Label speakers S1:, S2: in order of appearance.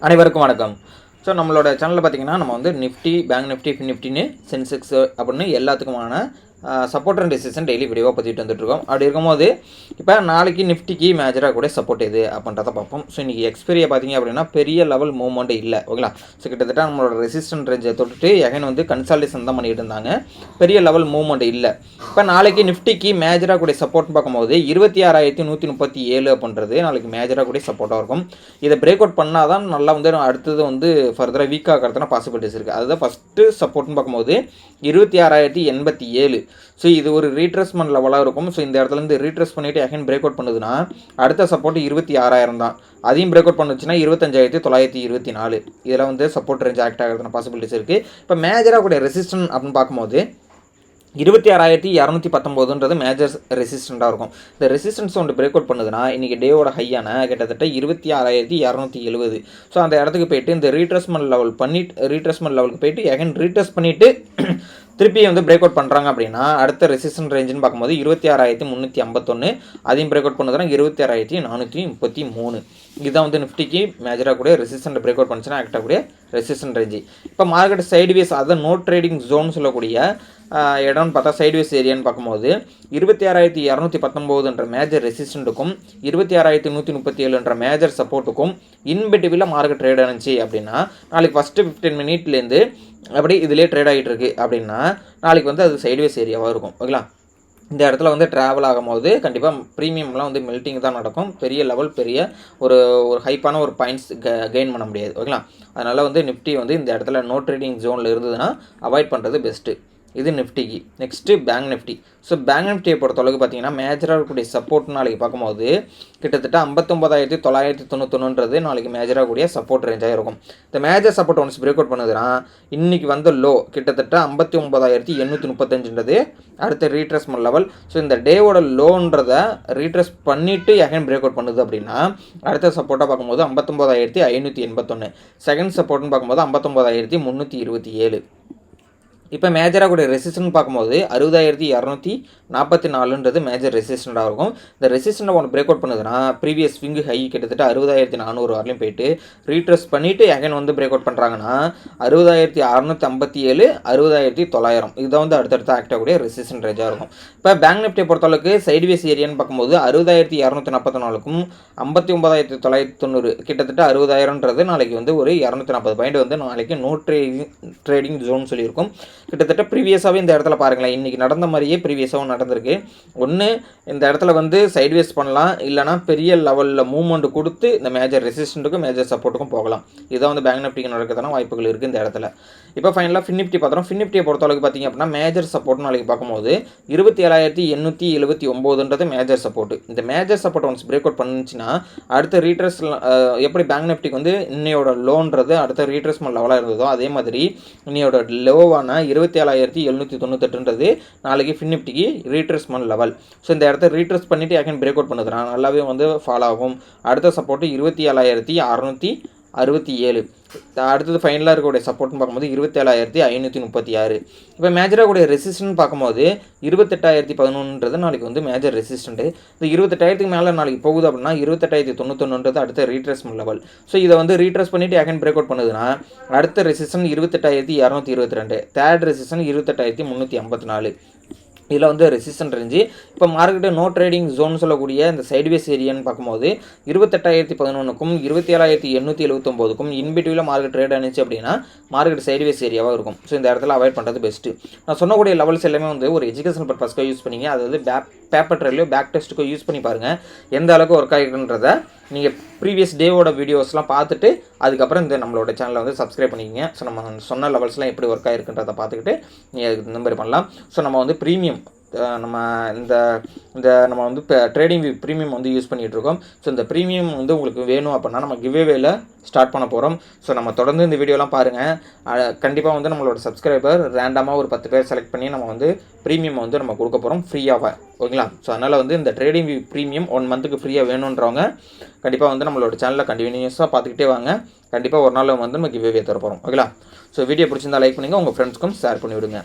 S1: அனைவருக்கும் வணக்கம். ஸோ நம்மளோட சேனலில் பார்த்தீங்கன்னா நம்ம வந்து நிஃப்டி, பேங்க் நிஃப்டி, ஃபின் நிஃப்டின்னு சென்செக்ஸ் அப்படின்னு எல்லாத்துக்குமான சப்போர்ட் அண்ட் ரெசிஸ்டன்ஸ் டெய்லி வீடியோவாக பற்றிட்டு வந்துட்டுருக்கோம். அப்படி இருக்கும்போது இப்போ நாளைக்கு நிஃப்டிக்கு மேஜராக கூட சப்போர்ட் எது அப்படின்றத பார்ப்போம். ஸோ இன்றைக்கி எக்ஸ்பீரியை பார்த்தீங்க அப்படின்னா பெரிய லெவல் மூவ்மெண்ட் இல்லை, ஓகேங்களா. ஸோ கிட்டத்தட்ட நம்மளோட ரெசிஸ்டன்ட் ரேஞ்சை தொட்டுட்டு எகைன் வந்து கன்சால்டேஷன் தான் பண்ணிட்டு இருந்தாங்க, பெரிய லெவல் மூவ்மெண்ட் இல்லை. இப்போ நாளைக்கு நிஃப்டிக்கு மேஜராக கூட சப்போர்ட்னு பார்க்கும்போது 26,137 அப்படின்றது நாளைக்கு மேஜராக கூட சப்போர்ட்டாக இருக்கும். இதை பிரேக் அவுட் பண்ணால் தான் நல்லா வந்து அடுத்தது வந்து ஃபர்தராக வீக் ஆகிறதுனா பாசிபிலிட்டிஸ் இருக்குது. அதுதான் ஃபஸ்ட்டு சப்போர்ட்னு பார்க்கும்போது 26,087. ஸோ இது ஒரு ரீட்ரெஸ்மெண்ட் லெவலாக இருக்கும். ஸோ இந்த இடத்துலேருந்து ரீட்ரெஸ் பண்ணிவிட்டு அகைன் பிரேக் அவுட் பண்ணுதுன்னா அடுத்த சப்போர்ட் 26,000 தான். அதையும் பிரேக் அவுட் பண்ணுச்சுன்னா 25,924. இதில் வந்து சப்போர்ட் ரேஞ்ச் ஆக்ட் ஆகிறதுன பாசிபிலிட்டிஸ் இருக்குது. இப்போ மேஜராக கூட ரெசிஸ்டன்ட் அப்படின்னு பார்க்கும்போது 26,219 மேஜர் ரெசிஸ்டண்ட்டாக இருக்கும். இந்த ரெசிஸ்டன்ஸ் ஒன்று பிரேக் அவுட் பண்ணுதுன்னா இன்றைக்கி டேவோட ஹையான கிட்டத்தட்ட 26,270. ஸோ அந்த இடத்துக்கு போயிட்டு இந்த ரீட்ரெஸ்மெண்ட் லெவலுக்கு போயிட்டு எகைன் ரீட்ரெஸ் பண்ணிவிட்டு திருப்பி வந்து பிரேக் அவுட் பண்ணுறாங்க அப்படின்னா அடுத்த ரெசிஸ்டன்ட் ரேஞ்சுன்னு பார்க்கும்போது 26,351. அதையும் பிரேக் அவுட் பண்ணுறதுனா 26,433. இதுதான் வந்து நிஃப்டிக்கு மேஜராக கூட ரெசிஸ்டன்ட் பிரேக் அவுட் பண்ணிச்சுன்னா ஆக்டாக கூட ரெசிஸ்டன்ட் ரேஞ்சு. இப்போ மார்க்கெட் சைட்வேஸ் அதை நோ ட்ரேடிங் ஜோன் சொல்லக்கூடிய இடம்னு பார்த்தா சைட்வேஸ் ஏரியான்னு பார்க்கும்போது 26,219 மேஜர் ரெசிஸ்டண்ட்டுக்கும் 26,137 மேஜர் சப்போர்ட்டுக்கும் இன்பிட்வீனில் மார்க்கெட் ட்ரேட் ஆனிச்சு அப்படின்னா நாளைக்கு ஃபஸ்ட்டு 15 மினிட்லேருந்து அப்படி இதிலே ட்ரேட் ஆகிட்டு இருக்கு அப்படின்னா நாளைக்கு வந்து அது சைட்வேஸ் ஏரியாவாக இருக்கும், ஓகேங்களா. இந்த இடத்துல வந்து ட்ராவல் ஆகும்போது கண்டிப்பாக ப்ரீமியம்லாம் வந்து மெல்ட்டிங் தான் நடக்கும். பெரிய லெவல் பெரிய ஒரு ஹைப்பான ஒரு பாயிண்ட்ஸ் கெயின் பண்ண முடியாது, ஓகேங்களா. அதனால் வந்து நிஃப்டி வந்து இந்த இடத்துல நோ ட்ரேடிங் ஜோனில் இருந்ததுன்னா அவாய்ட் பண்ணுறது பெஸ்ட்டு. இது நிஃப்டிக்கு. Next bank Nifty. So bank நிஃப்டியை பொறுத்தளவுக்கு பார்த்தீங்கன்னா மேஜராக இருக்கக்கூடிய சப்போர்ட் நாளைக்கு பார்க்கும்போது கிட்டத்தட்ட 59,991 நாளைக்கு மேஜராக கூடிய சப்போர்ட் ரேஞ்சாக இருக்கும். இந்த major support once break out பண்ணுதுன்னா இன்றைக்கி வந்து லோ கிட்டத்தட்ட 59,835 அடுத்த ரீட்ரெஸ்மெண்ட் லெவல். ஸோ இந்த டேவோட லோன்றதை ரீட்ரெஸ் பண்ணிவிட்டு எகைன் பிரேக் அவுட் பண்ணுது அப்படின்னா அடுத்த சப்போர்ட்டாக பார்க்கும்போது 59,581. செகண்ட் சப்போர்ட்னு பார்க்கும்போது 59,327. இப்போ மேஜராக கூட ரெசிஸ்டன்ட் பார்க்கும்போது 60,244 மேஜர் ரெசிஸ்டண்ட்டாக இருக்கும். இந்த ரெசிஸ்டண்ட்டை ஒன்று பிரேக் அவுட் பண்ணுதுன்னா ப்ரீவியஸ் ஸ்விங் ஹை கிட்டத்தட்ட 60,400 வரலையும் போயிட்டு ரீட்ரெஸ் பண்ணிவிட்டு எகைன் வந்து பிரேக் அவுட் பண்ணுறாங்கன்னா 60,657, 60,900. இதுதான் வந்து அடுத்தடுத்த ஆக்டாகக்கூடிய ரெசிஸ்டன்ட் ரேஞ்சாக இருக்கும். இப்போ பேங்க் நிஃப்டியை பொறுத்தளவுக்கு சைட்வேஸ் ஏரியான்னு பார்க்கும்போது 60,244க்கும் 59,990 கிட்டத்தட்ட 60,000 நாளைக்கு வந்து ஒரு 240 பாயிண்ட் வந்து நாளைக்கு நோ ட்ரேடிங் ஜோன் சொல்லியிருக்கும். கிட்டத்தட்ட ப்ரீவியஸாகவே இந்த இடத்துல பாருங்களேன், இன்றைக்கி நடந்த மாதிரியே ப்ரீவியஸாகவும் நடந்திருக்கு. ஒன்று இந்த இடத்துல வந்து சைட்வேஸ் பண்ணலாம், இல்லைனா பெரிய லெவலில் மூவ்மெண்ட் கொடுத்து இந்த மேஜர் ரெசிஸ்டண்ட்டுக்கும் மேஜர் சப்போர்ட்டுக்கும் போகலாம். இதான் வந்து பேங்க் நிஃப்டிக்கு நடக்கிறதான வாய்ப்புகள் இருக்குது இந்த இடத்துல. இப்போ ஃபைனலாக ஃபின் நிஃப்டி பார்த்துறோம். ஃபின் நிஃப்டியை பொறுத்தளவுக்கு பார்த்திங்க அப்படின்னா மேஜர் சப்போர்ட் நாளைக்கு பார்க்கும்போது 27,879 மேஜர் சப்போர்ட். இந்த major support once break out பண்ணுச்சுன்னா அடுத்த ரீட்ரெஸ் எப்படி பேங்க் நிஃப்டிக்கு வந்து இன்னையோட லோன்றது அடுத்த ரீட்ரெஸ்மெண்ட் லெவலாக இருந்ததோ அதே மாதிரி இன்னையோட லோவான 27,798 நாளைக்கு ஃபின் நிஃப்டிக்கு ரீட்ரெஸ்மெண்ட் லெவல். ஸோ இந்த இடத்த ரீட்ரெஸ் பண்ணிவிட்டு அகைன் பிரேக் அவுட் பண்ணுதுன்னா நல்லாவே வந்து ஃபாலோ ஆகும். அடுத்த சப்போர்ட்டு 27,667. அடுத்தது ஃபைனலாக இருக்கக்கூடிய சப்போர்ட்னு பார்க்கும்போது 27,536. இப்போ மேஜராக கூடிய ரெசிஸ்டன்ட் பார்க்கும்போது 28,011 நாளைக்கு வந்து மேஜர் ரெசிஸ்டண்ட்டு. இந்த 28,000 மேலே நாளைக்கு போகுது அப்படின்னா 28,091 அடுத்த ரீட்ரெஸ்மெண்ட் லெவல். ஸோ இதை வந்து ரீட்ரெஸ் பண்ணிவிட்டு அகைன் பிரேக் அவுட் பண்ணுதுன்னா அடுத்த ரெசிஸ்டன்ட் 28,222. Third resistant 28,354. இதில் வந்து ரெசிஸ்டன்ட் ரேஞ்சு. இப்போ மார்க்கெட்டு நோ ட்ரேடிங் ஜோன் சொல்லக்கூடிய இந்த சைட்வேஸ் ஏரியான்னு பார்க்கும்போது 28,011க்கும் 27,879க்கும் இன்பிட்வீனில் மார்க்கெட் ட்ரேட் ஆனிச்சு அப்படின்னா மார்க்கெட் சைட்வேஸ் ஏரியாவாக இருக்கும். ஸோ இந்த இடத்துல அவாய்ட் பண்ணுறது பெஸ்ட்டு. நான் சொன்னக்கூடிய லெவல்ஸ் எல்லாமே வந்து ஒரு எஜுகேஷன் பர்பஸ்க்காக யூஸ் பண்ணிங்க, அதாவது பேப்பர் ட்ரெயிலையோ பேக் டெஸ்ட்டுக்கோ யூஸ் பண்ணி பாருங்கள் எந்த அளவுக்கு ஒர்க் ஆகிருக்குன்றதை. நீங்கள் ப்ரீவியஸ் டேவோட வீடியோஸ்லாம் பார்த்துட்டு அதுக்கப்புறம் இந்த நம்மளோட சேனலை வந்து சப்ஸ்கிரைப் பண்ணிக்கிங்க. ஸோ நம்ம சொன்ன லெவல்ஸ்லாம் எப்படி ஒர்க் ஆகிருக்குன்றதை பார்த்துக்கிட்டு நீங்கள் இந்த மாதிரி பண்ணலாம். ஸோ நம்ம வந்து ப்ரீமியம் நம்ம இந்த நம்ம வந்து இப்போ ட்ரேடிங் வியூ ப்ரீமியம் வந்து யூஸ் பண்ணிகிட்ருக்கோம். ஸோ இந்த ப்ரீமியம் வந்து உங்களுக்கு வேணும் அப்படின்னா நம்ம கிவ்அவேல ஸ்டார்ட் பண்ண போகிறோம். ஸோ நம்ம தொடர்ந்து இந்த வீடியோலாம் பாருங்கள். கண்டிப்பாக வந்து நம்மளோட சப்ஸ்கிரைபர் ரேண்டமாக ஒரு 10 பேர் செலக்ட் பண்ணி நம்ம வந்து ப்ரீமியம் வந்து நம்ம கொடுக்க போகிறோம் ஃப்ரீயாக, ஓகேங்களா. ஸோ அதனால் வந்து இந்த ட்ரேடிங் வியூ ப்ரீமியம் 1 மந்த்துக்கு ஃப்ரீயாக வேணுன்றவங்க கண்டிப்பாக வந்து நம்மளோட சேனலில் கண்டினியூஸாக பார்த்துக்கிட்டே வாங்க. கண்டிப்பாக ஒரு நாள் வந்து நம்ம கிவ்அவே தர போகிறோம், ஓகேங்களா. ஸோ வீடியோ பிடிச்சிருந்தா லைக் பண்ணுங்கள், உங்கள் ஃப்ரெண்ட்ஸ்க்கும் ஷேர் பண்ணிவிடுங்க.